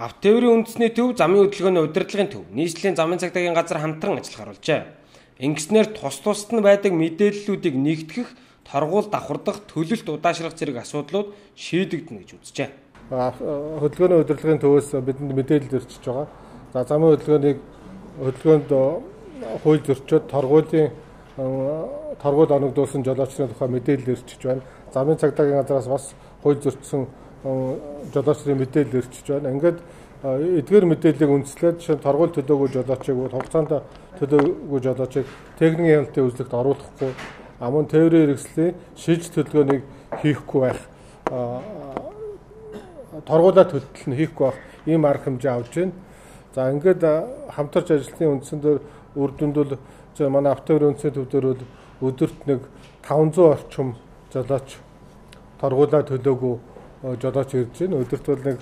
Авто тээврийн үндэсний төв, замын хөдөлгөөний удирдлагын төв, нийслэлийн замын цагдаагийн газар хамтран ажиллах харуулжээ. Ингэснээр тусад нь байдаг мэдээллүүдийг нэгтгэх, торгууль давхардах, төлөлт удаашрах зэрэг асуудлууд шийдэгдэнэ гэж үзжээ. Хөдөлгөөний удирдлагын төвөөс бидэнд мэдээлэл ирчихэж байгаа. За замын хөдөлгөөнд хууль зөрчөөд торгууль оногдуулсан жолоочны тухай мэдээлэл ирчихэж байна. Замын цагдаагийн газраас бас хууль зөрчсөн жолоочны мэдээлэл ирчихэж байна. Ингээд эдгээр мэдээллийг үндэслээд жишээ нь торгууль төлөөгүй жолоочийг, хугацаанд төлөөгүй жолоочийг техникийн хяналтын үзлэгт оруулахгүй, амун тээврийн хэрэгслийн шилж төлөвлөгөөнийг хийхгүй байх, торгуулаа төлөлт нь хийхгүй байх ийм арга хэмжээ авч байна. За ингээд хамтарч ажиллалтын үндсэн дээр үр дүндэл манай авто тээврийн үндэсний төв дээр бол өдөрт нэг 500 орчим жолооч торгуулаа төлөөгүй жолооч ирж байна. Өдөрт бол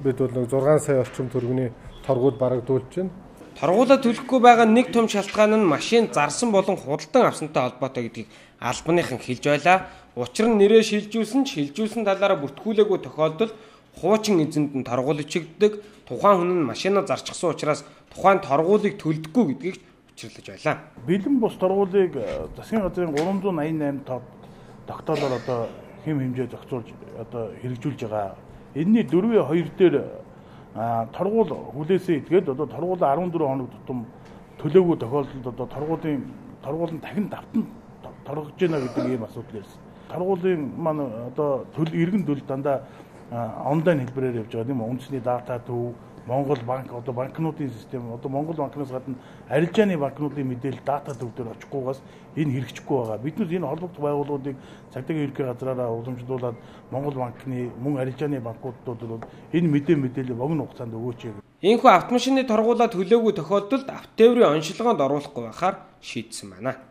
бид бол 6 сая орчим төгрөгийн торгууль барагдуулж байна. Торгуулаа төлөхгүй байгаа нэг том шалтгаан нь машин зарсан болон худалдан авсантай холбоотой гэдгийг албаныхан хэлж байлаа. Учир нь нэрээ шилжүүлсэн талаараа бүртгүүлээгүй тохиолдолд хуучин эзэнд нь торгууль чигддэг, тухайн хүн нь машинаа зарчихсан учраас тухайн торгуулийг төлдөггүй гэдгийг учирлаж байлаа. Бэлэн бус торгуулийг засгийн газрын 388 тоо тогтоолоор одоо хэм хэмжээ зохицуулж одоо хэрэгжүүлж байгаа. Энэний 4-2 дээр торгууль хүлээсээ идгээд одоо торгууль 14 хоног тутам төлөөгүй тохиолдолд одоо торгууль нь дахин давтан торгож гинэ гэдэг ийм асуудал ирсэн. Торгуулийн маань одоо иргэн төлөлт дандаа онлайн хэлбэрээр явж байгаа юм. Үндэсний дата төв, Монгол банк одоо банкнуудын систем, одоо Монгол банкнаас гадна арилжааны банкнуудын мэдээлэл дата төв дээр очихгүйгаас энэ хэрэгжихгүй байгаа. Биднээс энэ холбогдох байгууллагуудыг цагдаагийн ерөнхий газраараа уламжлуулад Монгол банкны мөн арилжааны банкудад бол энэ мэдээлэл богино хугацаанд өгөөч. Иймэрхүү автомашины торгуулаа төлөөгүй тохиолдолд авто тээврийн онцлогоонд оруулахгүй байхаар шийдсэн байна.